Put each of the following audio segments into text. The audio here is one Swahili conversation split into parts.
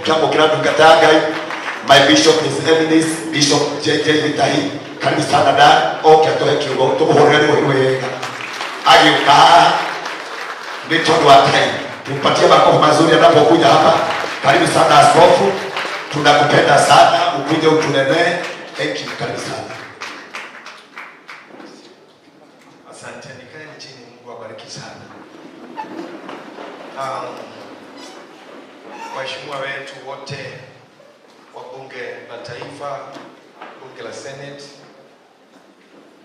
kama kiradu kataga. My bishop is Eminence Bishop JJ Vitahi. Karibu sana da. Okay, atoe kiungo. Tumuhoreni wewe. Ageuka. Mitondo wa time. Tumpatie makofi mazuri anapokuja hapa. Karibu sana askofu. Tunakupenda sana. Ukuje utunenee. Thank you. Karibu sana. Asante, nikaeni chini. Mungu awabariki sana. Waheshimiwa wetu wote wa bunge la taifa, bunge la Senate,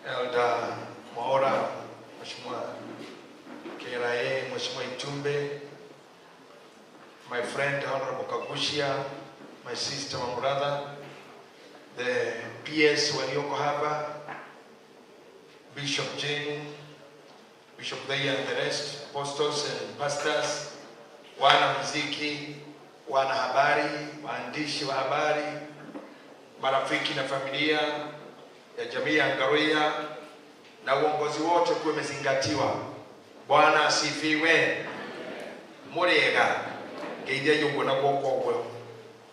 Elder Maora, Mheshimiwa KRA, Mheshimiwa Itumbe, my friend Honorable Kagushia, my sister, my brother, the PS walioko hapa, Bishop Jane, Bishop Daya and the rest, apostles and pastors, wana muziki, wana habari, waandishi wa habari, marafiki na familia ya jamii ya Ngaruiya na uongozi wote kuwe mezingatiwa. Bwana asifiwe. Murega ngeithia yugo na goko.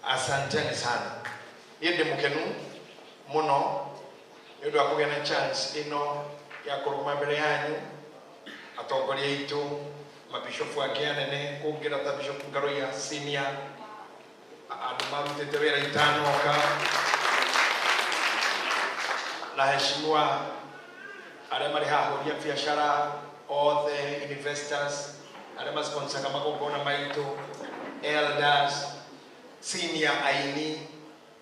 Asanteni sana. Yende mukenu muno ndio akugena chance ino ya kuruma mbere yanyu atongoria itu mabishofu agianene kugira ta bishop Ngaruiya senior adumamutete wera itano ka na heshimiwa aremari hahoria biashara, all the investors, arema sponsor kama gogona maito, elders, senior aini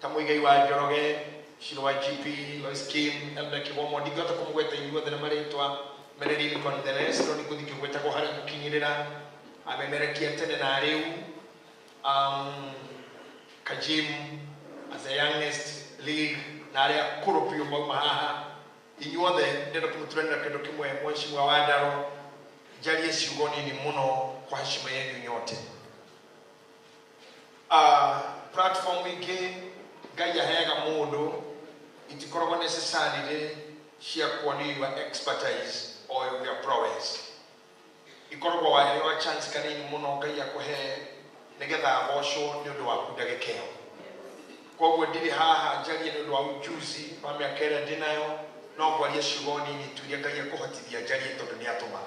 Muigai wa Joroge, Shirwa GP, Lois Kim, Elder Kibomo, digota kumweta inyuwa dhana maritwa Menedini Kondeles, Roni Kudiki Weta Kohara Kukinirina, Amemerekia Tene na Areu, Kajim, as the youngest league, Naria Kurupi Maha, inyuwa the Dedo Kumutrenda Kedokimwe, Mheshimiwa Wadaro, Jalies Yugoni ni muno kwa heshima yenu nyote. Platform wiki gaya hega mundu itikorogo necessarily share kwani your expertise or your prowess. Ikorogo wa hewa chance kanini muno gaya kuhe negetha abosho nyodo wa kudagekeo. Kwa ndiri haha jali nyodo wa ujuzi pamya kera dinayo no kwalia shigoni ni tulia gaya kuhotithia jali tondu ni atuma.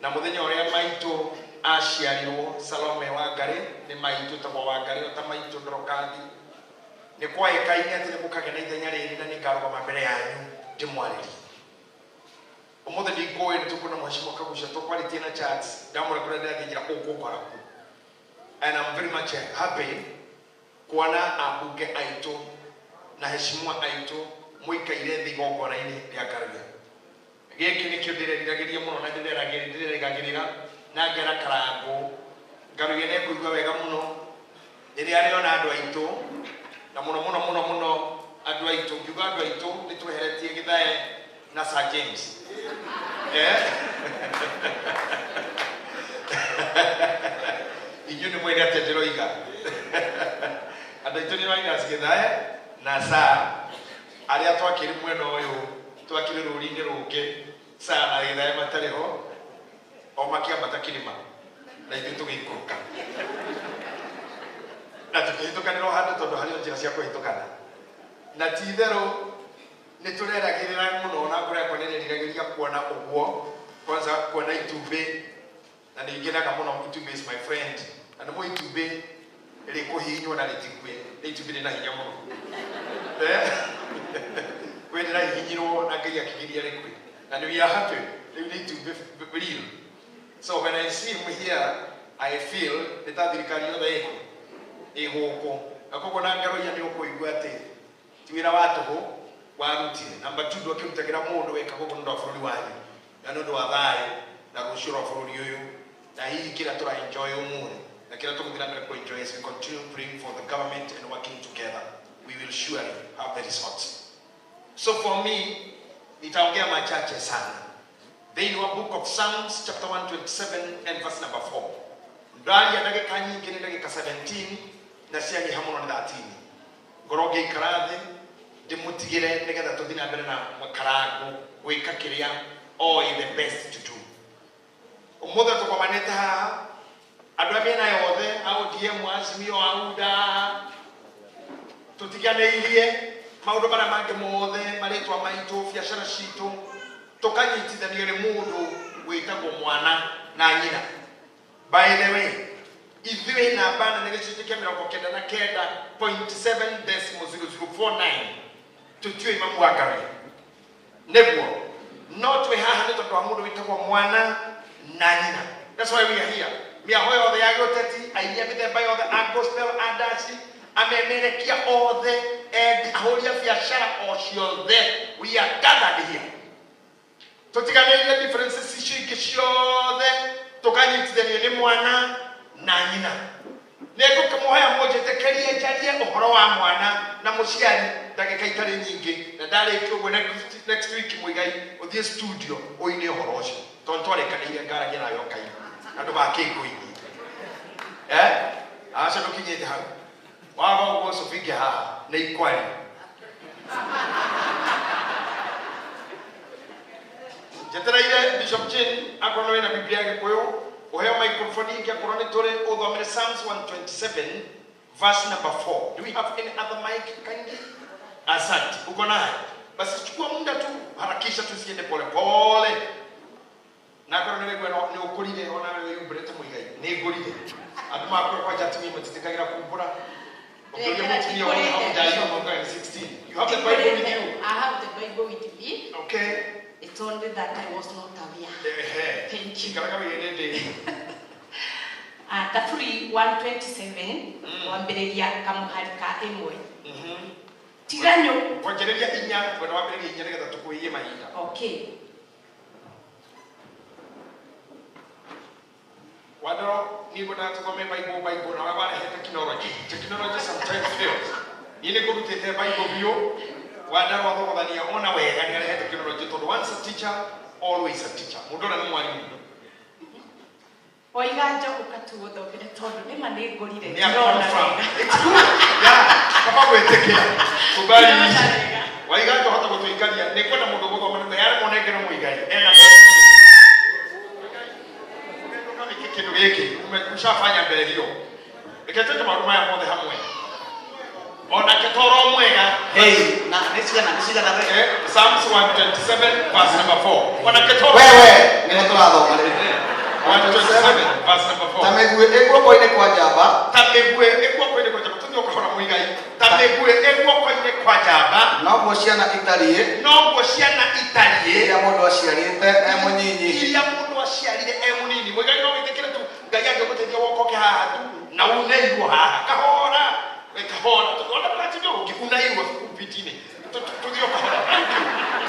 Na muthenya uria maito ashiarirwo Salome wa Ngari ni maito tagwa wa Ngari otamaito ndorokandi ni kwa ikaini ati ni mukagena ithenya riri na ni ngarugama mbere yanyu ndimwariri umuthe ndikoe nitukuna Mheshimiwa Kagusha tokwariti na chats ndamura kura ndagira ukukora ku. And I'm very much happy kuona abuge aito na heshimiwa aito muikaire thigongona ini ya Ngaruiya. Giki nikio ndiriragiria muno na ndiragirira na ngera karango Ngaruiya ne kuigwa wega muno iri ari ona andu aito na muno andu aito ngiuga andu aito nitweheretie githae na Sir James inyu ni mwene atenderoiga andu aito ni waina githae na Sir ari atwakiri mweno uyu twakire rurinde ruke sana githae matariho o makiambata kirima na ithu tugikuruka na tukihitukanira handu tondu hari njira cia kuhitukana na tithero ni tureragirira muno na ngura kwenereragiria kuona uguo kwanza kuona Itumbe na ninginaga muno Itumbe is my friend and mo Itumbe ri kuhinywa na ritikwe Itumbe ni na hinya muno kwendera hinyiro na ngai akigiria rikwe and we are happy we need to be real. So when I see him here, I feel that thirikari yothe iguko akoko na Ngaruiya ni ukuigwa ati tiwira watu ho warutire number 2 ndokirutagira mundu weka gogo ndo afururi wanyu na ndo wa thai na gushura afururi uyu na hii kila tura enjoy umuri na kila tukugira mbere ku enjoy as we continue praying for the government and working together we will surely have the results. So for me nitaongea machache sana. They know a book of Psalms chapter 127 and verse number 4. Ndani ya dakika nyingi ni dakika 17 na siangi hamuno na 13. Ngoroge ikarathe ndimutigire nigetha tuthina mbere na makarago gwika kiria all the best to do. Umuthe tukomanite haha Andũ amena yothe ODM Azimio Auda tutiganĩirie maũndũ marĩa mangĩ mothe marĩtwa maitũ biacara citũ tukanyitithania nĩ mũndũ wĩtagwo mwana na nyina. By the way, ithuĩ namba nene gĩcunjĩ kĩa 99.7.0049 tũtiũĩ mamu wa Ngaruiya nĩguo no twĩ haha nĩ tondũ wa mũndũ wĩtagwo mwana na nyina. That's why we are here. Mĩaho yothe ya gĩũteti, airia mĩthemba yothe, a gospel, a dance, amemerekia othe, ahũri a biacara o ciothe, we are gathered here. Tutiganĩirie differences icio ingĩ ciothe tukanyitithania nĩ mwana na nyina. Nĩngũkĩmũhoya mũnjĩtĩkĩrie njarie ũhoro wa mwana na mũciari ndagĩka itarĩ nyingĩ, na ndarĩkia ũguo next week Muigai ũthiĩ studio ũine ũhoro ũcio tondũ twarĩkanĩire ngaragia nayo Ngai andũ makĩngũinie. Aca ndũkinyĩte hau waba ũguo Sophie haha nĩ ikwari. Njetereire Bishop Jane akorwo wĩna Biblia ya Gĩkũyũ uheo microphone ingĩ akorwo nĩ tũrĩ ũthomere Psalms 127 verse number 4. Do we have any other mic kindly? Asante. Uko naye? Basi chukua muda tu, harakisha tusiende pole pole. Na kwa nini ni ukulile ona wewe ubrete Muigai. Ni ngurire. Andũ makũra kwa jatimi matitikagira kumbura. Ukuje mutini ona hapo jayo mwaka 16. You have the Bible with you? I have the Bible with me. Okay. It's only that I was not aware. Thank you. Kama yende. Tafuri 127 wambeleria kamuharika emwe. Tiganyo. Wajereria inya bwana wambeleria inya nĩgetha tukuiye mahinda. Okay. Wadro ni bwana tukome Bible na wabana technology. Technology sometimes fails. Ile kurutete Bible bio wadro wathogothania ona wega ni rehe technology tondu once a teacher always a teacher. Mudora ni mwalimu. Oigaje ukatuothogere tondu ni manengorire ndona kama gwetekea kubali waigaje hata gutuikaria ni kwenda mundu guthoma ni yari monengero Muigai ena kindu giki umeshafanya mbele hiyo ikatete marumo ya mothe hamwe ona kitoro mwega na nisiga na wewe Psalms 127 verse number 4 ona kitoro wewe ni turathoma rĩu 127 verse number 4 tamegue egwoko-inĩ kwa njamba tamegue egwoko-inĩ kwa njamba tuthi ukahora Muigai tamegue egwoko-inĩ kwa njamba noguo ciana itariĩ iria mũndũ aciarĩte mũnyinyi iria mũndũ aciarire mũnini Muigai no wĩtĩkĩre tu Ngai angĩgũteithia wokoke haha tu na uneirwo haha kahora ona tunatibia ukikunairwo kupitini tuthi ukahora.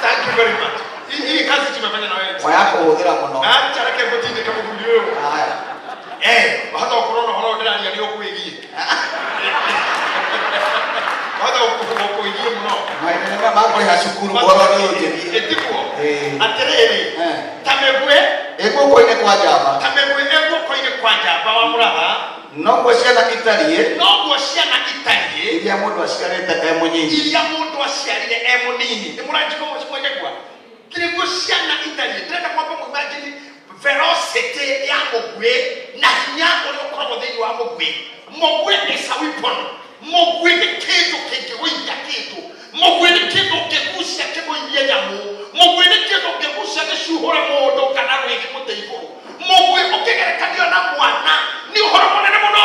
Thank you very much. Hii kazi tumefanya na wewe wayako hũthĩra mũno acha reke gũtinde kama mũndũ ũyũ haya hata ukorona horo ndĩraria nĩ ũkwĩgie hata ũkwĩgie mũno maendeleo makũrĩha cukuru bora nĩ ũnjĩrie etikuo atĩrĩrĩ tamegue egwoko-inĩ kwa njamba wa mũratha noguo ciana itariĩ iria mũndũ aciarĩte mũnyinyi nĩ mũranjĩka mũcimwegegwa kĩrĩguo ciana itariĩ ndĩrenda kwamba mũimagine velocity ya mũguĩ na hinya ũrĩa ũkoragwo thĩinĩ wa mũguĩ. Mũguĩ is a weapon. Mũguĩ nĩ kĩndũ kĩngĩgũithia kĩndũ. Mũguĩ nĩ kĩndũ kĩgucia kĩgũithie nyamũ. Mũguĩ nĩ kĩndũ kĩgucia gĩcuhũre mũndũ kana rwĩgĩ mũtĩ igũrũ. Mũguĩ ũkĩgerekanio na mwana nĩ ũhoro mũnene mũno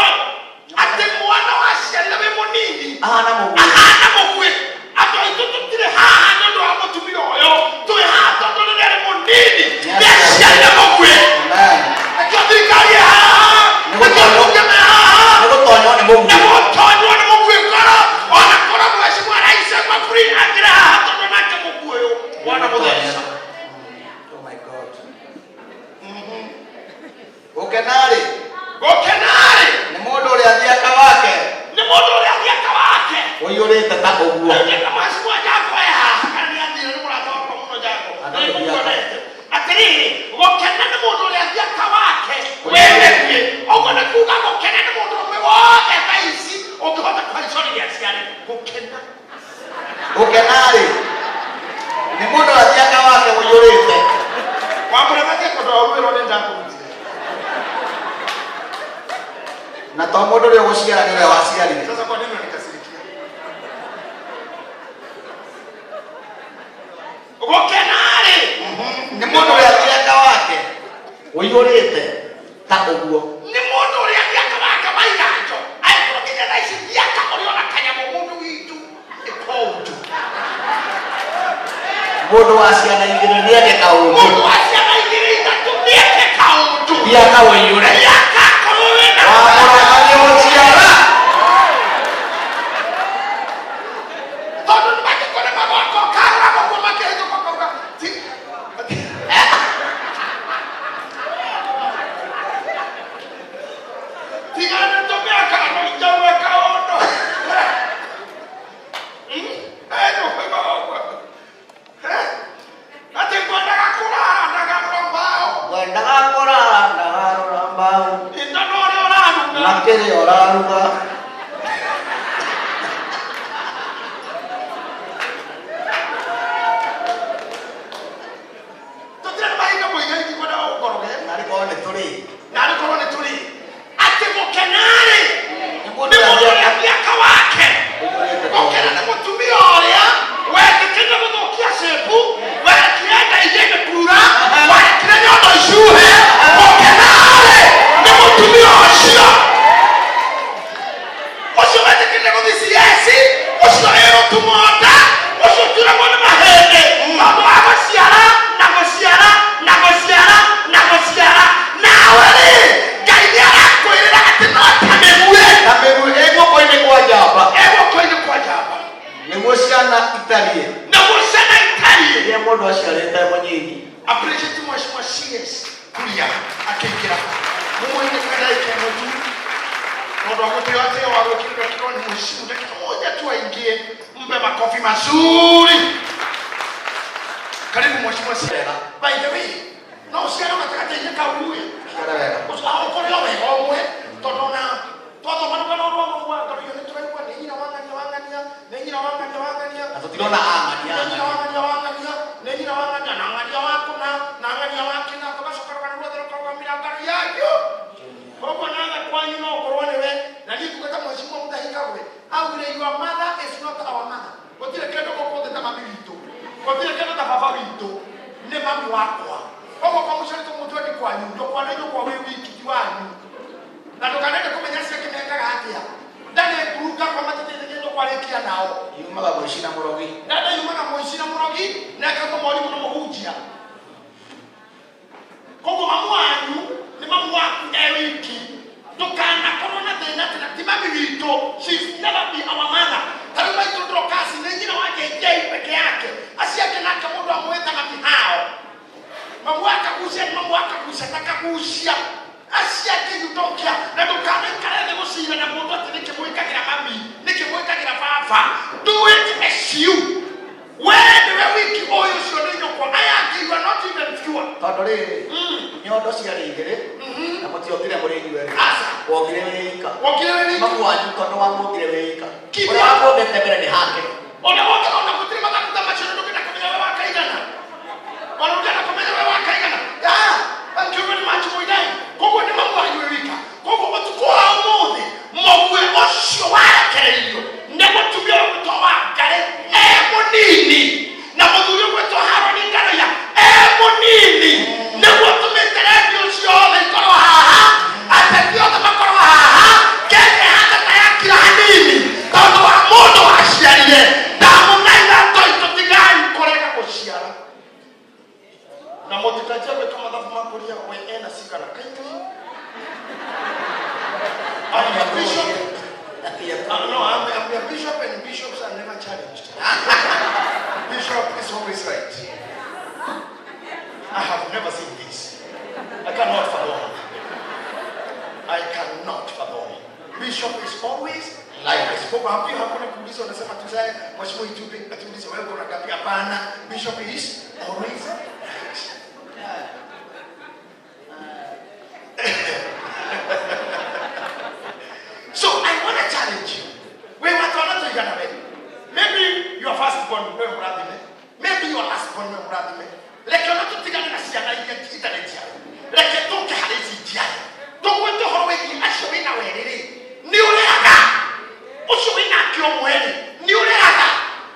atĩ mwana waciarire wĩ mũnini ahana mũguĩ. Andũ aitũ tũtirĩ haha nĩ ũndũ wa mũtumia ũyũ, twĩ haha tondũ rĩrĩa arĩ mũnini nĩaciarire mũguĩ. Nĩkĩo thirikari haha nĩkĩo tũngĩme haha nĩgũtonywo nĩ mũguĩ ngoro ona korwo mheshimiwa rais Magufuli akĩrĩ haha tondũ nake mũguĩ ũyũ mwana mũtheca. gũkenarĩ nĩ mũndũ ũrĩa athiaka wake ũiyũrĩte ta ũguo atĩrĩrĩ gũkena nĩ mũndũ ũrĩa athiaka wake wewerie ũguo nĩ kuuga gũkena nĩ mũndũ ũmwe wothe tha ici ũngĩhota kũhaicoria ciarĩ gũkenarĩ nĩ mũndũ ũrĩa athiaka wake ũiyũrĩte wamũremathia kũndũ wa rũĩro nĩ ndakũrutire Na tomodo leo wasiara ni wasiari. Sasa kwa nini unikasirikia? Ugokenare. Ni mundu ya tiaka wake. Uyurite ta uguo. Ni mundu ya tiaka wake maigacho. Ai kurokenya na isi tiaka uliona kanyamo mundu witu. Ikoju. Mundu wasiana ingire niake kaundu. Mundu wasiana ingire itatumieke kaundu. Tiaka uyure. Tiaka kurowena. Makihunjia. Nakere oraruga. By the way, no usiana unataka tena Ngaruiya. Usao kola wewe omwe todona todo manukana roho mwa ndio tunaikuwa ni ina wangania Atotiliona angania. Nangania wako na angania wake na kwa sababu kwa ndio kwa milangano yako. Kwa nanga kwa nyuma ukorone we na ni kukata mheshimiwa mtahika we. Au ile your mother is not our mother. Kwa kile kitu kwa kama mabito. Kwa kile kitu ta baba bito. Ne mami wako. Kwa mshirika mtu ni kwa nyuma ndio kwa ndio kwa wewe kiti wanyu. Na tukanenda kumenyesha kimeka hatia. Ndani kuruka kwa matatizo ndio kwa lekia nao. Yuma ba mwishina murogi. Dada yuma na mwishina murogi na kama mwalimu na muhujia. Kwa mamu wanyu ni mamu wako Eriki. Tukana corona tena tima bibito. She's never been our mother. Kama ito kasi nengine wake jei peke yake. Asiake na kama ndo amweta na kihao. Mamu akakusha takakushia. Asiake yutokia na tukana kale ngosira na muntu atinike mweka kila mami. Nikimweka kila fafa. Do it as you. When the week oil sio ndio kwa ayaki you are not even pure. Tondore. Nyondo ciarĩ igĩrĩ na mũtiokire mũrĩ inyuerĩ. Asa. Wokire wĩika. Mamu wanyu tondũ wamũkire wĩika. Ũrĩa wamũndete mbere nĩ hake. Ona kutirĩ mathakuta macio nĩ ndũkĩna kũmenya we wakaigana. Ona ndũkĩna kũmenya we wakaigana. Thank you very much Muigai. Koguo nĩ mamu wanyu wĩika. Koguo ũtukũ wa ũmũthĩ mũgwe ũcio warekereirio nĩ mũtumia ũgwĩtwo Wangarĩ mũnini na mũthuri ũgwĩtwo Haroni Ngaruiya mũnini nĩguo tũmĩte redio ciothe ikorwo haha ateti othe makorwo haha Kenya hata tayakira hanini tondũ wa mũndũ waciarire ndamũnaina tũtigai kũrega gũciara na mũtikanjia gwĩka mathabu makũria we ena cigana kaingĩ. I'm a bishop. No, I'm a bishop and bishops are never challenged. Bishop is always right. I have never seen this. I cannot fathom. Bishop is always like this. Kwa hapo hakuna kuuliza unasema tuzae mheshimiwa YouTube atuulize wewe kuna ngapi? Hapana. Bishop is always So I want to challenge you. Wewe watu wanatoigana wewe. Maybe your first born wewe mradime. Maybe your last born wewe mradime. Leke unatotigana na siana ile internet yao. Leke toke halisi jia. Tugwete horo wegi acio wina weriri. Ni ureaga. Ucio wina kio mweri. Ni ureaga.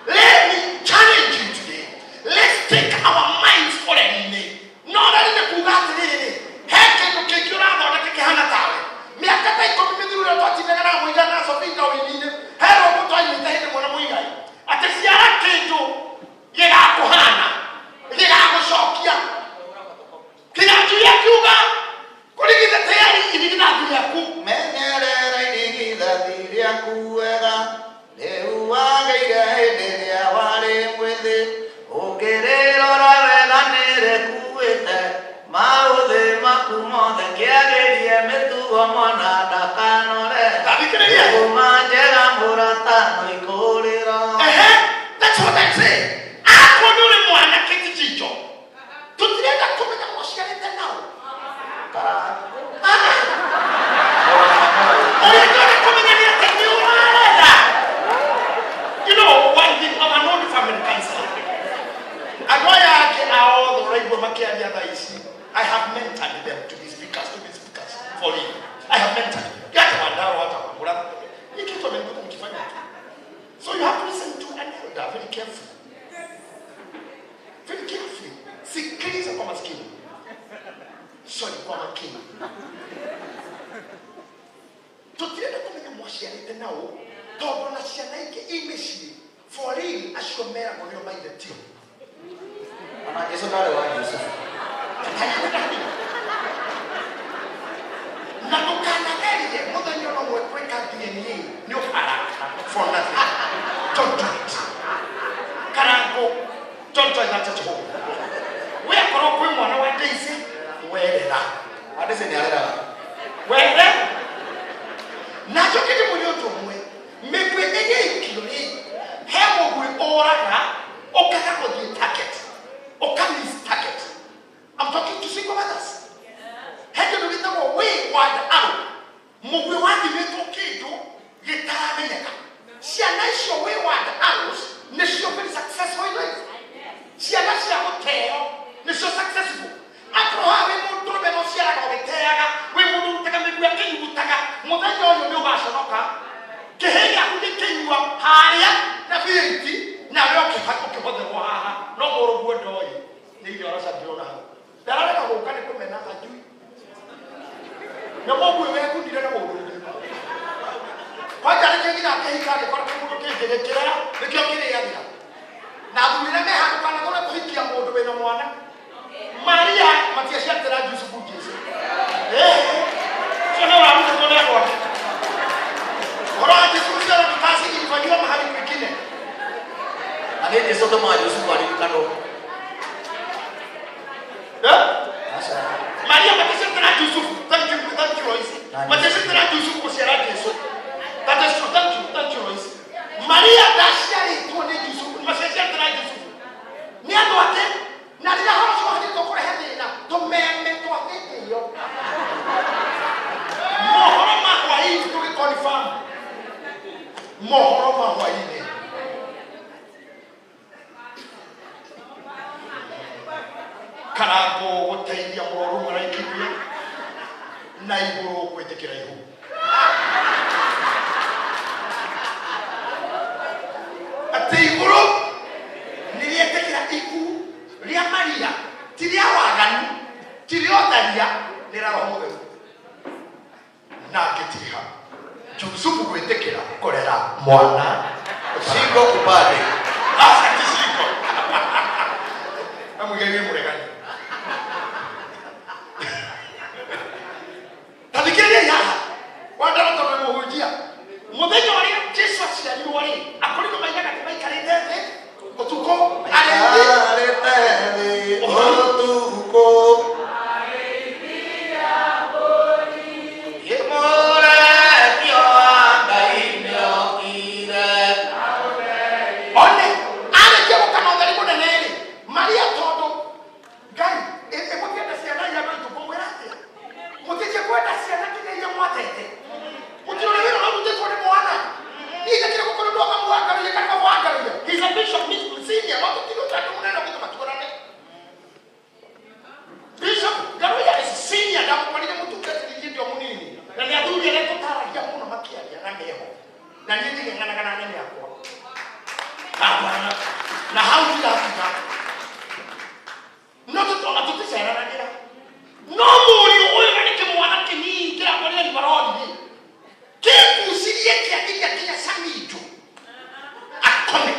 Let me challenge you today. Let's take our minds for a minute. No that is the kugatiri. Heke kukikura na kike hana tawe. Miaka ta ikomi mithuru ro twatinega na Muigai na Sofinga winine. Hero mutwa imitaine mwana Muigai. Atesiara kindu yega kuhana. Yega gushokia. Kinajuya kiuga. Kuligitha tayari iligina yaku. Menyerera iligitha yaku wega. Leu wangeire hĩndĩ ĩrĩa warĩ mwĩthĩ. Ũngĩrĩrora wega nĩrĩkuĩte. Maũthĩ maku mothe kĩagĩrie mĩtugo mwana ndakanore. Kuma njega mũrata no ikũrĩra. That's what I say. Akonore mwana kiti jicho. Tutirenda kumenya mũciarĩte nao. You know, one thing of an old family counselor. I have mentored them to be speakers for you. I have mentored them. So you have to listen to an elder very carefully. Very carefully. Sikiliza kwa maskini. Sorry, kwa makini. Tutienda kumenya mwashiarite nao. Todo na ciana ingĩ imĩciĩ for real acio meragwo nĩo maithetio. Ona Jesũ ndarĩ wa Jusufu. Na ndũkanagerie mũthenya ũmwe gwĩka DNA nĩ ũkara for nothing. Don't do it. Karango, don't try that at home. Weakorwo kwĩ mwana wa Daisy werera. Daisy nĩ areraga. Werera. Na njokete mũrĩ ũndũ ũmwe. Mekwe ege ikilori hemo gwe oraga okaga gũthiĩ target miss target. I'm talking to single mothers. Hege nĩ wĩtagwo wayward arrow. Mũgwe wathimĩtwo kĩndũ gĩtaramenyeka. Ciana icio wayward arrows nĩcio very successful in life. Ciana cia gũteo nĩcio successful. Akorwo haha wĩ mũndũ ũrĩa no ciaraga ũgĩteaga wĩ mũndũ ũrutaga mĩgua kĩnyugutaga mũthenya ũyũ nĩ ũgaconoka. Kehega kulikinywa haya na binti na leo kipate kwa haha no morogo ndoi ni ile orasa ndiona darara na gukane kumena ajui na mogu wewe ndire na mogu kwa jana kingine akihika kwa mundu kingekera nikyo kire yathira na thumire me handu kana gora kuhikia mundu wena mwana Maria Matia tera Yusufu Jesu sio na mtu tolea kwa Ora Yesu sio mkasi ilifanywa mahali kwingine. Ane Yesu kama Yusufu alikano. Sasa Maria Matia tera Yusufu, thank you Royce. Matia tera Yusufu kwa sera Yesu. That is true, thank you Royce. Maria dashari tuone Yusufu, Matia tera Yusufu. Ni ando ate na ndio hao sio hadi tokore hadi na tomeme to ate yo. Mohoro ma hii tukikonfirm. Mohoro mahwaine Karago gũteithia mũrũrũ mũraikithia na igũrũ gwĩtĩkĩra ihu atĩ igũrũ nĩrĩetĩkĩra ihu rĩa Maria ti rĩa waganu ti rĩa ũtharia nĩ rĩa Roho Mũtheru na ngĩtiha Yusufu gwĩtĩkĩra kũrera mwana Singo kupade. Asa kisingo. Amugege muregani. Tabikeria ya. Wanda watoto Muhunjia. Muthenya wari Jesu aciarirwo wari akorirwo mainyaga timaikarĩte thĩ ũtukũ arĩte ũtukũ He's a bishop, senior, not Bishop Ngaruiya is senior. Na nini ngana nene yakwa. Hapana. Na hauti Afrika. No tutisera na gira. No muri oyo nani kimwana kini kila kwa ni barodi. Ke kusiye kia samitu. Akome.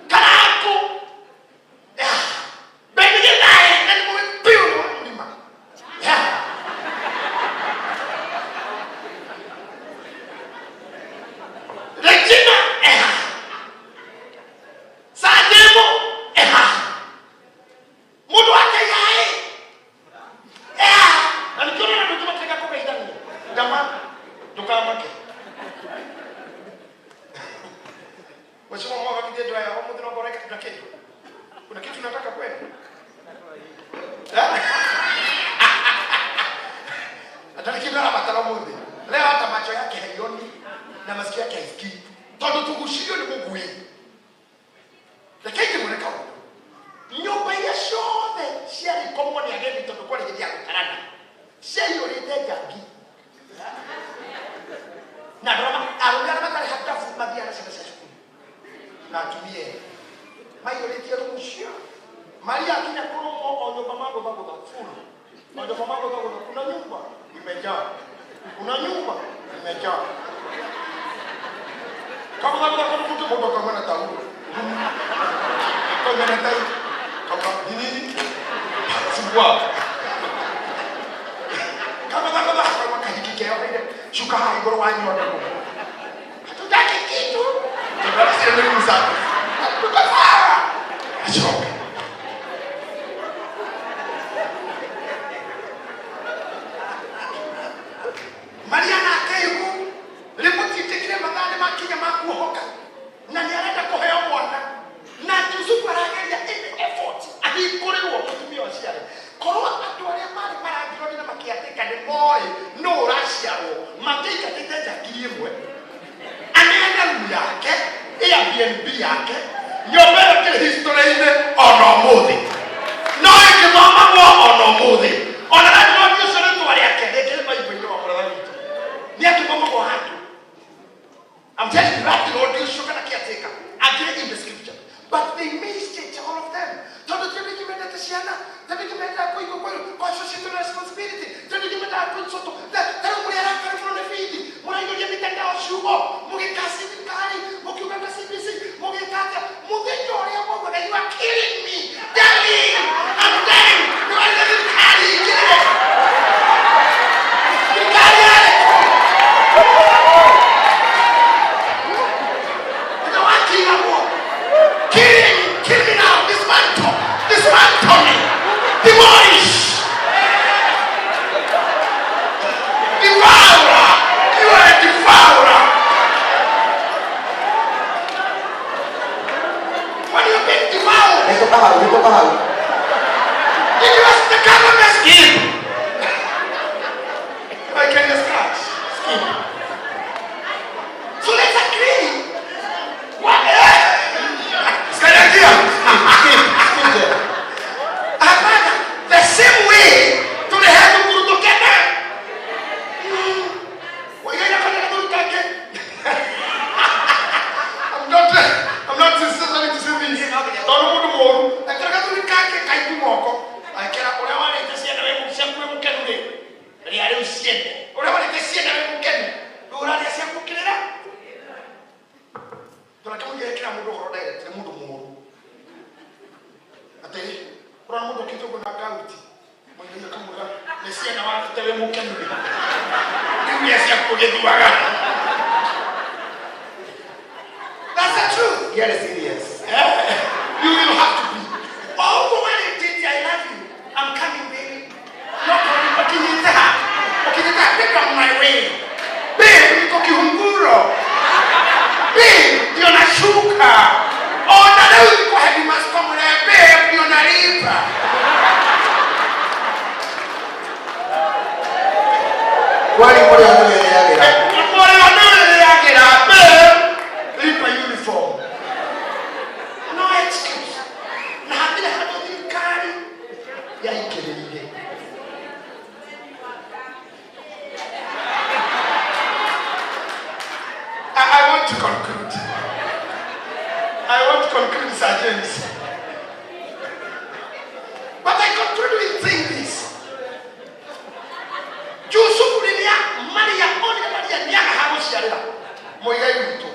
Karako. Baby get die and we build mlima. Regina Sademo Mudu wake yai. Alikona na mtu mateka kwa ndani. Jamaa tukamake. Mheshimiwa mwaka video ya homo tunaboreka kuna kitu. Kuna kitu nataka kweli. Atalikibara matala mundi. Leo hata macho yake haioni na masikio yake haisikii. Todo tugushio ni Mungu wewe. Lakini mwoneka huko. Nyumba ya shode sheri komoni ya geni todo kwa nje ya kutarana. Sheri yoleteja gi. Na drama arungana makali hata fuma bia na sasa shukuru. Na tumie. Mayoletia rushia. Maria akina kuno onyo mamango bago ba fulu. Onyo mamango bago kuna nyumba imejaa. Kuna nyumba imejaa. Kama kama mtu mmoja kama na taulu. Kama na taulu. Kama nini? Sibwa. Kama kahikike hapo ile shuka hai goro wanyo hapo. Hatutaki kitu. Tunasema ni mzako. Tukasawa. Achoka. Mariana akaiku ripoti itekile madhani makinya makuhoka na niarenda kuheo mwana na tuzuku arageria in effort ahikorewo kutumia waciare korwa andu aria mari marangirwo ni makiateka ni moi no raciarwo matika tete jakirie mwe anenda lu yake Airbnb yake nyobera kile history-ine ono muthi no ikithoma mwo ono muthi ona radio ndio sore tu aria kende Bible wa kwa watu ni akiboma kwa hatu. I'm telling you that the Lord is showing a caretaker again in the scripture, but they missed it, all of them. Don't you think you made that Siana? Don't you make that point of social responsibility? Don't you make that point of that? Don't you make that from the feed? When you get it down, sugar, Mugikasi, Mukaka CBC, Mugikata, Mugitoria, you are killing me. Darling, I'm dying. You are little carry. Kill me now, dismantle me, demolish, devourer, you are a devourer. When you been devoured, did you ask the government scheme? I can just catch scheme. So let's agree. What? The same way to the head of Guru Kenya. I'm not necessarily to say this. Don't want to more. I can't do the cake. I do more. I can't put on it to see the same can do. They are shit. Or I want to see the can. Do not the same book. Don't I come here? Can I move over there? Orang muda kita guna kauti, mungkin kamu dah lesian awak terlalu mungkin ni. Dia biasa pergi dua kan. That's the truth. Get serious. You will have to be. Oh, when it did, I love you. I'm coming, baby. No problem. Makinita, pick up my way. Babe, niko kihunguro. Babe, ndio nashuka. Oh, na leo niko hadi masomo na babe, ndio nalipa. Kwani mbona yeye yake? want to conclude. I want to conclude, Sir James. But I conclude with saying this. Jusukulia Maria Monia Maria Nyaga Hamusharela. Muigai witu.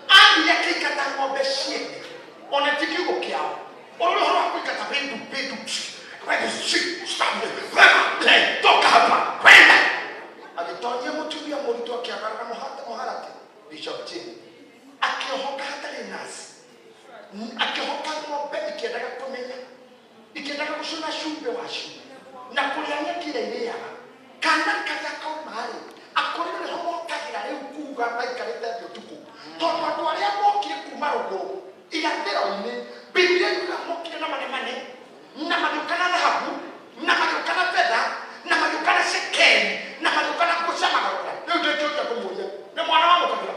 Andu yake ikata ng'ombe ciene. Ona tikiugo kiao. Ona horo kuikata bendu. Kwenda stand there. Toka hapa. Kwenda. Agitonyia mutumia muritu akiagara muharati. Bishop Jim. Akihoka hata nasi. Akihoka ng'ombe ikiendaga kumenya. Ikiendaga kushona shumbe wa shumbe. Na kuliania kile ile kana kaka mari akorire homo kagira riu kuga maikarite thio tuku tondu andu aria mokire kuma rogo irathero-ini biblia yuga mokire na mane na magukana dhahabu na magukana fedha na magukana shekeli na magukana kushama garura riu ndio kioja kumuria ni mwana wa mukabira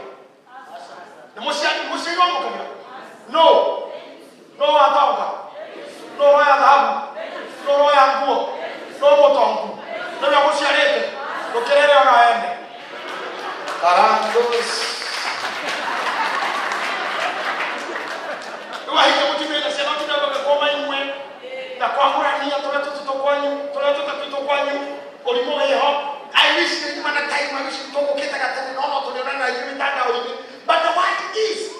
na musiari wa mukabira no atonga no ya dhahabu no ya nguo no motongu no ya musiarete lo kerere ona ende tarandos wahike mutimena sema tunaga koma imwe na kwa murania tolatu olimo yeho I wish that man a time I wish to go get a no to na you that but the point is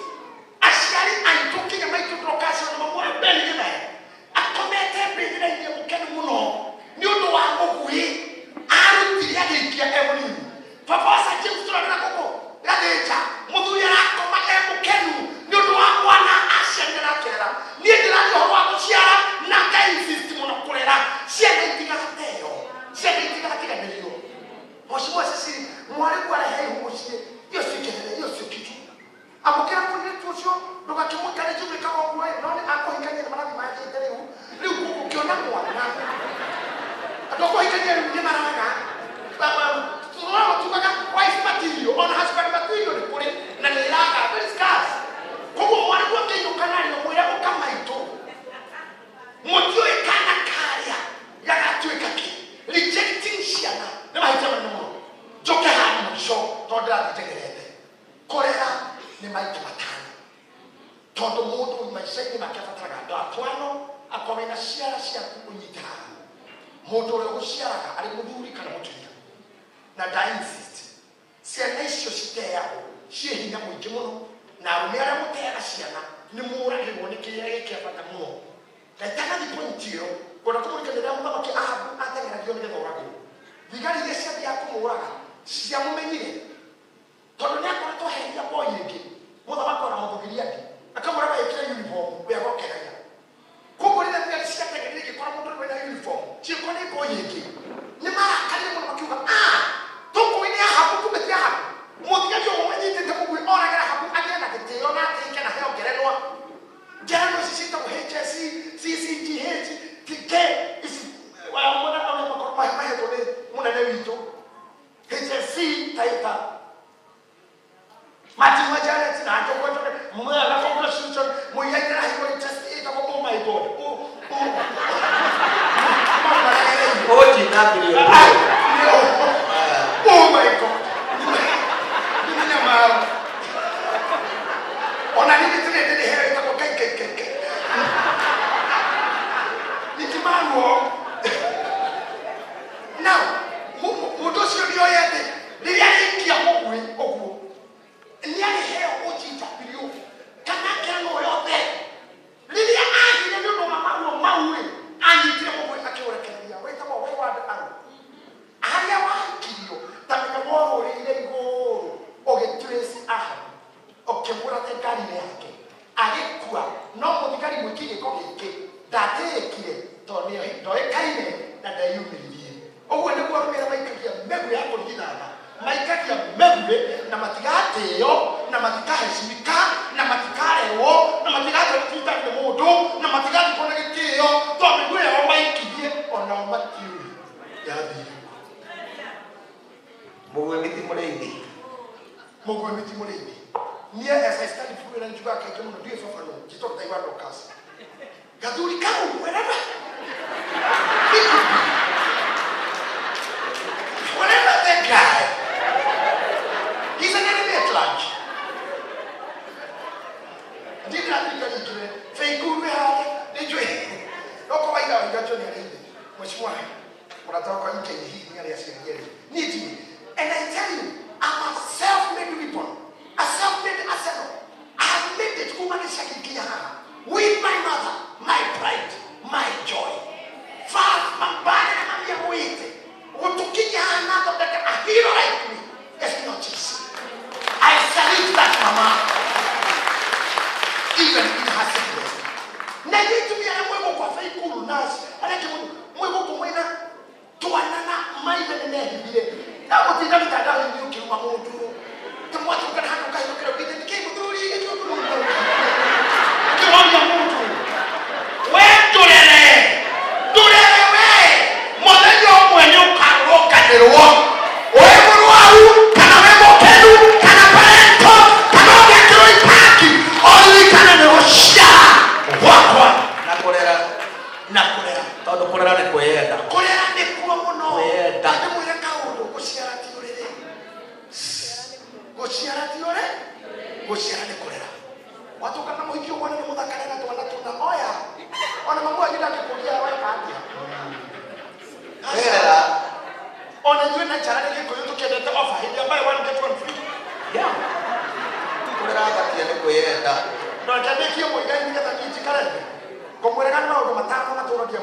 ashari and talking about to broadcast no more belly a comete president you can muno ndio wako kui arutia gikia emoni papa sa chimsura na koko gadeja muthuri arako ma emukenu ndio wako na ashende na kera ni ndira yo wako ciara na kai insist muno kurera ciana itigateyo ciana itigateyo moshimo sisi mwari kwa hei hushie yo sikitu amokera kuni tucio ndoga kimukare jume kama ngwe none ako hikanye na marabi maji ndere hu riu kukiona mwana atoko hikanye ni maraga baba tunaona tukaga wife material on husband material ni kuri na ni raga very scarce kwa mwana kwa kinyo kanali no mwera kama ito mutio ikana karia yagatweka ki rejecting shiana na mahitama no joke hano msho tondra tegerete korera ni maiki matano tondo mundu maisha-ini makiabataraga andu atwano akomena ciara ciaku unyitaga mundu uria guciaraga ari muthuri kana mutumia na insist ciana icio citeagwo cie hinya muingi muno na arume aria muteaga ciana ni muragirwo ni kiria kia bata muno gaitaga ni point iyo kona kumurikanira muthamaki Ahabu atengeragio nigetha uragwo thigari iria ciathia kumuraga ciamumenyire tondu ni akoretwo heria boy ingi muthamaki ona muthugiria ndi akamuraga ikira uniform wegokegaia koguo rĩrĩa thigari ciatengerire igĩkora mũndũ ũrĩ na uniform ciĩkwo nĩ boy ingi ni marakarire mũno makiuga tukwĩne Ahabu kumĩte Ahabu mũthigari ũmwe anyitĩte mũgwĩ oragĩra Ahabu agĩe na gĩtĩo na atĩke na heo ngerenwa ici ciĩtagwo HSC CCGH TK ici mwana ona makorwo mahetwo nĩ mũnene witũ HSC taita Matima Janet na Andu mwela congratulations Muigai na hiyo just ita oh my god oh jinabiri oh my god ni nyama ona nini tena ndio hero ita kwa keke ni kimano now mudosi ndio yete ndio yake ya mugwe ogwo ni ale heo ojita bilio kana kano yote lilia ahire ndio mama mawe anyitire mugwe akiurekeria weta mo wewe wa aro aria wakio tamika moro ile igoro ogetrace Ahabu okemura tekari yake agikua no muthigari mwikige kogeke ndatekire tonio ndoekaine na ndayumiririe ogwo ni kwa rumira maikagia megu yako ndinana maikagia megu na matigateo na matikaheshimika na matikarewo na matigatita ni mundu na matigati kona gitio to megu yao maikigie ona matiu yathi mugwe miti mureidi nie essa study for na juga ke kemo ndio fafano kito taiwa dokasa gaduri kau whatever whatever that guy he's an enemy at lunch nijue feikuru hali nijue loko waida ngacho ni alinde mheshimiwa unataka nje hii ni ya serikali nijue. And I tell you, I'm a self-made weapon, a self-made arsenal. I have made it kumanisha kikia with my mother, my pride, my joy. Fast mambane na mambia muite utukinya another that a hero like me is not easy. I salute that mama, even in her sickness. Na yetu ya mwego kwa feikuru nasi, anake mwego kumwena tuanana maile nene bile. Na utika mitandao ni ukiruma mundu. Tumwatu kana hano kayo kero bide nikimu duri ejo duri. Tuonja mundu. We turere. Turere we. Mwalenyo mwenye ukaroka nirwo. Oe muru au kana wemo kenu kana parento kana oge kiro ipaki. Oli kana nirwo shia. Wakwa. Nakulera. Todo kulera ni kwenda. Kulera ni kuwa muno. Kwenda. Gociara kurera watu kana muhikio mwana ni muthakane na twana tuna oya ona mamu agida kikugia wa kandia era ona yue na charani kiko yuto kedete offer hindi ambaye one get one free yeah kurera gatia ni kuyenda no kanekio Muigai ni kata kiti karende komwereka na ndo matano matorokia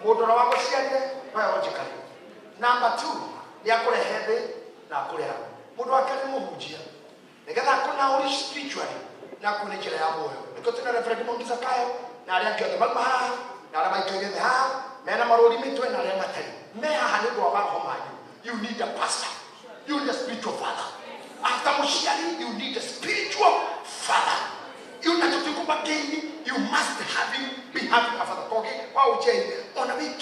mundu na wako ciande biological. Number 2 ni akurehe thi na kurera mundu akani muhunjia nigetha kuna uri spiritually na kuna njira ya moyo niko tuna reference mongiza kayo na aria kyo magma na aria maikege ha mena maruri mitwe na aria matari me haha ni kwa baba homanyu. You need a pastor, you need a spiritual father. After mushiari you need a spiritual father. You need to go back in, you must be having a father. Okay, wow, change on a week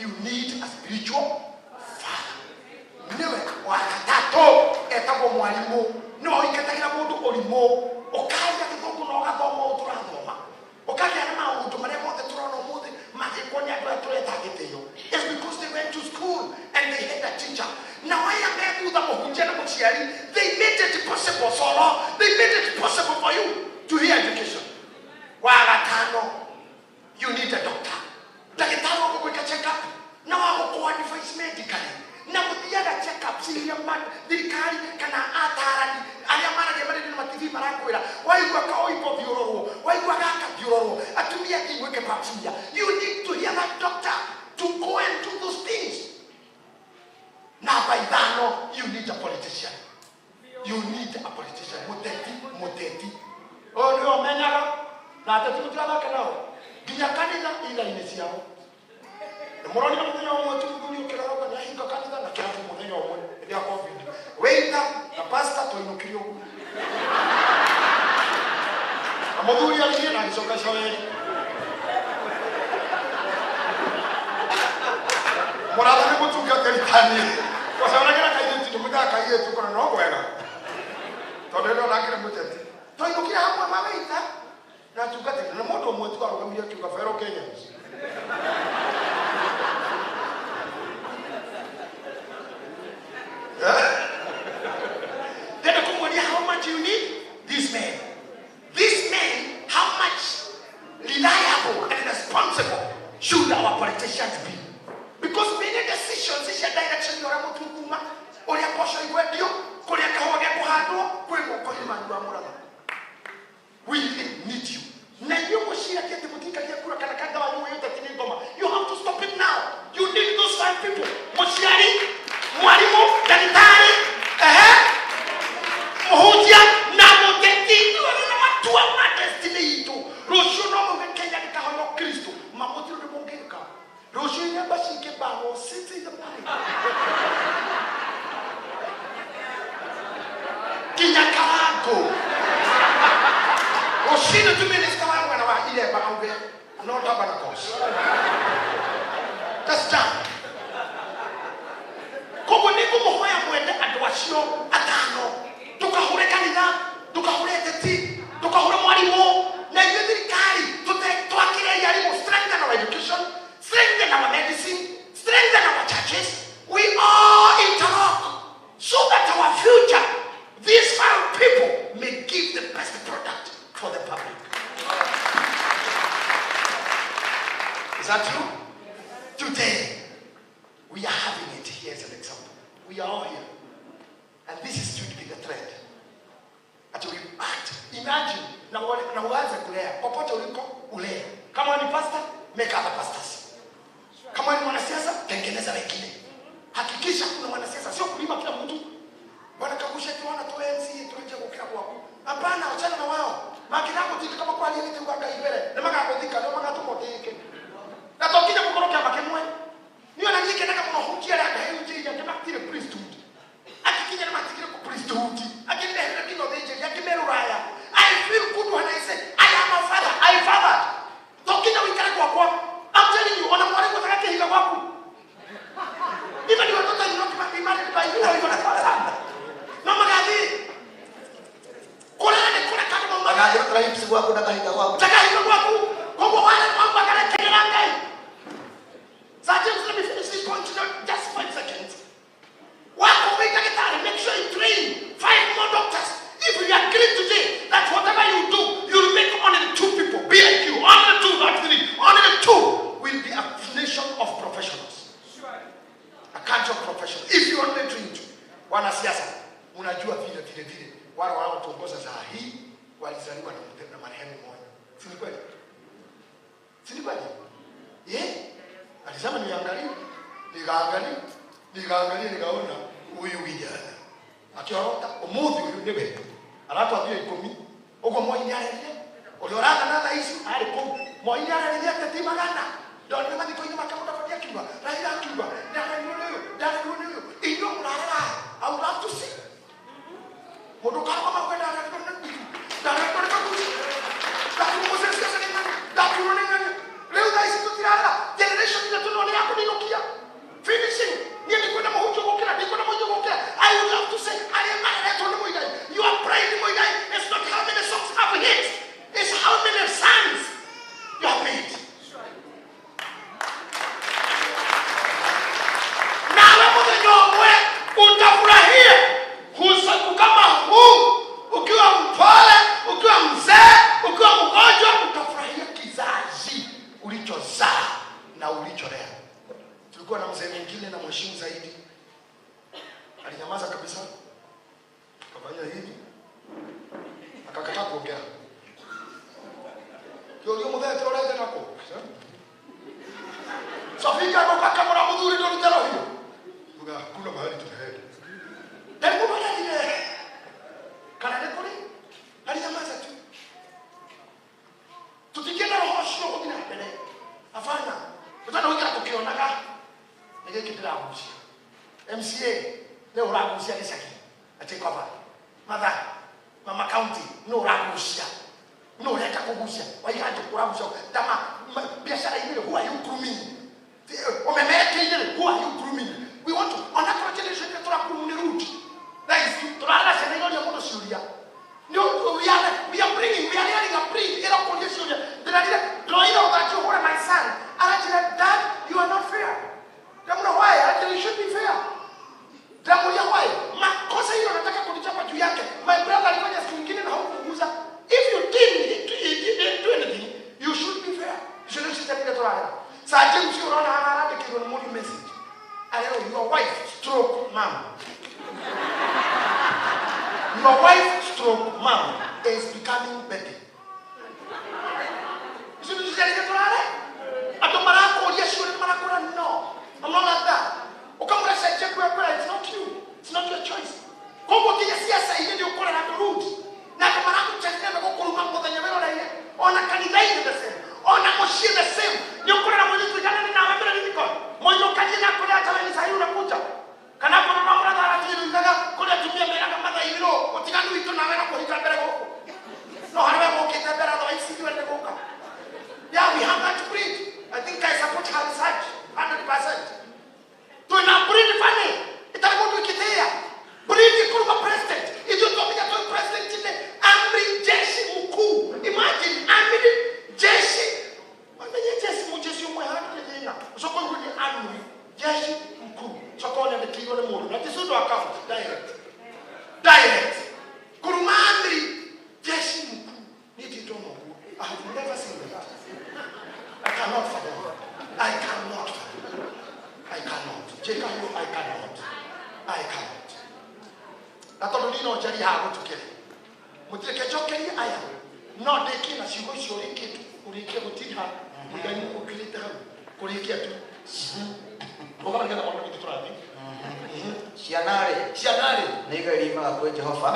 you need a spiritual father. Newe wakatato etabo mwalimu no ikatagira mundu orimo okaja kithuku no gathoma uturathoma okaja na maundu maria mothe turona muthe magikonya andũ turetagitio. It's because they went to school and they had a teacher. Now I am there through the muhunjia na muciari, they made it possible solo, they made it possible for you to hear education. Wagatano, you need a doctor. Daktari wako kwa check up na wako kwa advice medically. Na mutiaga check up siria man dirikari kana atarani aria mara gebare ni mativi marakwira waigwa ka oipo biuroro waigwa gaka biuroro atumia kiweke papia. You need to hear that doctor to go and do those things. Now by that you need a politician. You need a politician. Muteti oh no menyaga na tatutala kana ginya kanisa ila inesiao moroni mutenya omuntu nguli ukiraroka na hinga kanisa na kiatu mutenya omwe ndia covid weita na pastor to inukirio amodhuri aliye na isoka shaweli morada ni mutu karitani kwa sababu kana kaidi tumuda kaidi tukona noko wega to ndio nakira muteti to inukiria hapo mameita na tukate na moto mwetu kwa rokamia tukafero Kenya. Then how much you need? This man. This man, how much reliable and responsible should our politicians be? Because many decisions is a direction you are able to kuma or your portion you are due, Korea Kawaga Kuhado, Kwemo Kohiman Ramura. We need you. You have to stop it now. You need those 5 people. Moshiari, Mwalimu, Danitari, Muhunjia, Namoteti, you are my destiny. Roshono Kenya Kahono Christo, Mamotu Mongeka. Roshonia Bashike Babo, sits in the party. Kinyakarago. Roshina to minister when I was here, but not Tabanakos. That's done. Kogoniko Moya went at Washio, Atano, Tukahure Canada, Tukahure Teti, Tukahure Marimo, Nagari Kari, to take Twakira Yarimo, strengthen our education, strengthen our medicine, strengthen our churches. We all interlock so that our future, these 5 people may give the best product for the public. Is that true? Today, we are having it here as an example. We are all here. And this is should be the thread. Ati we act. Imagine, na uanze kulea. Popote uliko, ulea. Kama ni pastor, make other pastors. Kama ni mwanasiasa, tengeneza wengine. Hakikisha kuna mwanasiasa, sio kulima kila mtu. Bwana kabusha tuona tu MC tunaje kwa klabu hapo. Hapana, achana na wao. Makirako tiki kama kwa nini tuwaka ibere. Na makakodika, na makatokoteke. Na tokija kukoroka bakemwe. Niyo na nike naka kwa hukia la hayo je ya kile priesthood. Akikinya na matikire ku priesthood. Akinde na kino deje ya kimeruraya. I feel good when I say I am a father. I father. Tokija wikara kwa. I'm telling you, ona mwale kwa takake higa wapu. Even you are not married by you or you are not. No magadi. Kula kama mama. Magadi trahips wako na kahiga wako. Takahiga wako. Kwa wale mambo kana kenanga. So just let me finish this point, just 5 seconds. Wako weka kitari, make sure you train 5 more doctors. If you agree today that whatever you do, you'll make only 2 people be like you. Only 2, not 3. Only 2 will be a nation of professionals. A country of professionals. If you only train 2, wanasiasa, unajua vile. Wale wanaotuongoza saa hii walizaliwa na marehemu mmoja. Si ni kweli? Si ni kweli? Alisema nikaangalia nikaona huyu kijana. Akiorota umuthi huyu niwe. Alafu abie 10. Uko mmoja ile. Olorana na rais alipo. Mmoja ile tetima gana. Ndio ndio ndiko nyuma kama utafadia kiba. Raila kiba. Dada huyo. Inyo mlara. I would have to see. Modo kama kwenda dada leo guys tutirala generation ile tunaona yako ninokia finishing niende kwenda mahujo kokera niko na mahujo kokera. I would love to say I am married to Muigai. You are praying Muigai. It's not how many songs have hit, it's how many sons you have made. Na wewe mwenyewe utafurahia husaku kama huu ukiwa mpole, ukiwa mzee, ukiwa mgonjwa, utafurahia kizazi ulichozaa na ulicholea. Tulikuwa na mzee mwingine na mheshimu zaidi. Alinyamaza kabisa. Akafanya hivi. Akakataa kuongea. Ndio mzee tuoleze nako. Safika kwa kama mzuri ndio nitaro hiyo. Kuna mahali tunaenda. Hebu bwana ile. Kana dekori? Alinyamaza tu. Tutikenda roho shio kwa kina mbele. Afanya. Utana wiki tukionaga. Nige kipira kushi. MCA leo rakushia kisaki. Ateka hapa. Mama county no rakushia. No leta kugusia. Waikaje kurakusha. Tama biashara ile huwa yukurumini. Umemeke ile huwa yukurumini. We want to on that generation to rakurumini root. That is to rara senelo ya moto shuria. No, we are learning a bring in a condition. Then I did drawing out that you were my son. And I said, Dad, you are not fair. Don't know why. Actually, it should be fair. Don't know why. Makosa hiyo nataka kunichapa juu yake. My brother alifanya siku nyingine na hukuguza. If you didn't do anything, you should be fair. You shouldn't sit there to rara. Sa James you run a kido na money message. I know your wife stroke mom. Your wife stroke mom is becoming better. You should just get to rara. No, I'm not like that. It's not you. It's not your choice. Kongo kia siasa ile ndio kwa na root. Na kama na kuchanganya na kokolo mambo za nyamelo na ile. Ona kanisa ile the same. Ona moshi the same. Ndio kwa na mwenye kujana na wabera nini kwa. Moyo kajina kwa hata wewe sasa unakuja. Kana kwa mama mwana dara tili nzaga kwa tumia mbele kama za hilo. Utikanu wito na wewe kwa hita mbele huko. No harwe kwa kita mbele na waisi ndio ndio kwa. Yeah, we have that to preach. I think I support her research 100%. To inabridi fani itakuwa tukitea. Bridi kuruma president. Ijo tuambia tu president Muteke jokeri aya. No deki na shigo shoreke tu. Ureke mutiha. Muigai ukilita hapo. Kurikia tu. Oga ngana mwana kitu turani. Sianare. Nega lima kwa Jehova.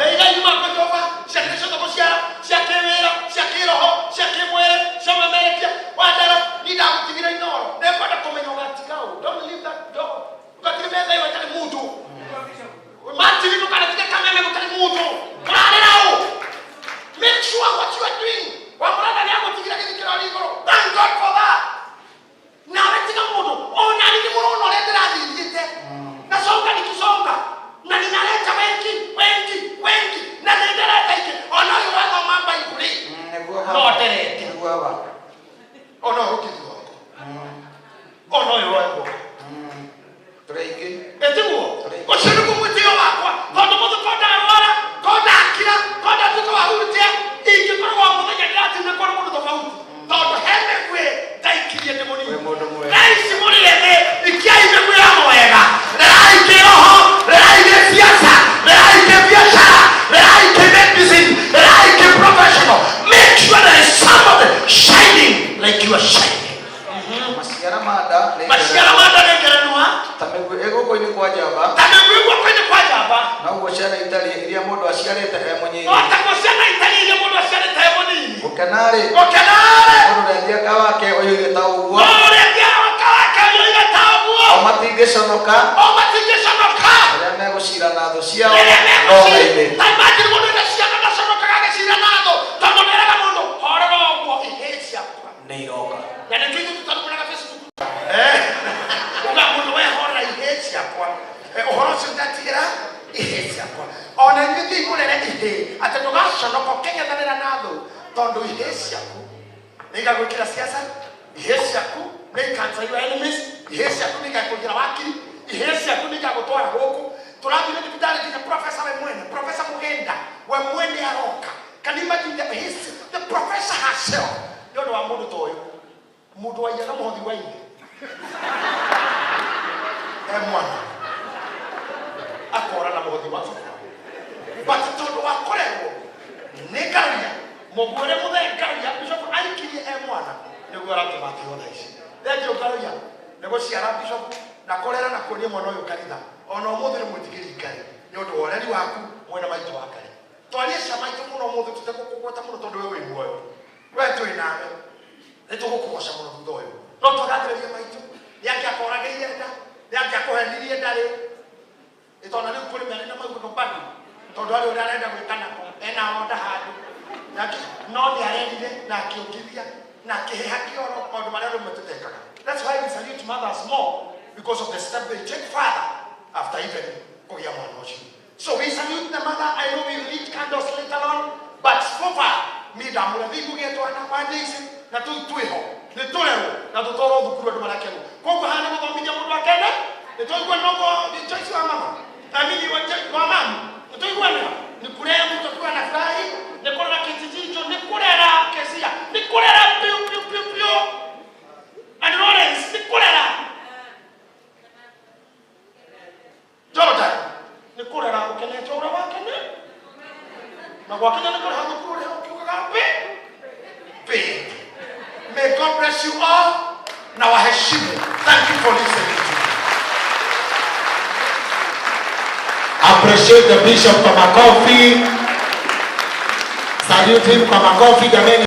Siakesho to kusiara, siakemera, siakiroho, siakemwere, siamemerekia. Wadara nida kutivira inoro. Never da komenyo gatikao. Don't leave that door. Ukatimeza hiyo kali mtu. Mati vitu kana tika kameme kali mtu. Kala make sure what you are doing. Wa mrada ni hapo tigira kitu kila liko. Thank God for that. Na wetika mtu. Ona ni murono letera zite. Na songa nikisonga. Na ninaleta wengi. Na nendeleta hiki. Ona yuwa mamba ikuli. No terete. Ona ukiziwa. Ona yuwa. Tureke. Etuo. Oshiru kumutio wakwa. Kodo moto koda arwara. Koda akira. Koda tuko wahute. Iki kwa mmoja ndati na kwa mmoja tofauti. Todo heme kwe daikiye demoni. Daisi moni lebe. Ikia ime kwe amo wega. Raike roho. Raike siasa. Raike biashara. Raike medicine. Raike professional. Make sure there is somebody shining like you are shining. Masiara mada negeranua. Tamegwe ego kwenye kwa jaba. Na uoshana itali ilia modo asiareta kaya mwenye. Ukenare. Modo ndia kawake oyo yetauwa. Omatigesha noka. Ya nego shira nado siao. No baby. Neiroka. Ona nyuti mulele ihe atatogasha no kokenya nalera nado tondo ihesi yako nika kukira siasa ihesi yako nika cancel your enemies ihesi yako nika kujira wakili ihesi yako nika kutoa huko turabi ni bidali kina professor professor Mugenda we mwene aroka can you imagine the professor herself yodo wa mudu toyo mudu wa yana muhodi wa ine mwana akora na muhodi wa but todo wa korego negaria mogore mudengaria bishop aikiri mwana nego aratumati ona ici ndio garia nego ciara bishop na korera na kuonia mwana uyu kanitha ona umuthire mwitigiri ngari ni undu woreri waku mwena maitu wa kare twarie cia maitu muno muthu tutekukugweta muno tondu wewe muoyo wewe tu inawe nitugukugoca muno thutha uyu no tugathiririe maitu yake akorageire nda yake akohenirie ndari itona ni kuri mena na maguno bado tondu ari uri arenda gwikana ko ena onda handu yake no ni arendire na akiongithia na kiheha kioro maundu maria rumetutekaga. That's why we salute mothers more because of the step they take further after even kugia mwana ucio. So we salute the mother. I know we read candles later on, but so far me damura vingu getu ana kwandisi na tuiho ni tulero na tutoro thukuru andu marakenu koguo hana muthomithia mundu akene ni tuigua nogo ni choice wa mama amini wa mama tuigua ni kulea mtu kwa na furahi ni kulea kijiji ni kulea kesia ni kulea piu and Lawrence ni kulea Jordan ni kulea ukene chora wake ni na kwa kile ni kulea thukuru ukiukaga pe. May God bless you all. Now I heshimu. Thank you for listening to me. Appreciate the bishop kwa makofi. Salute him kwa makofi jameni.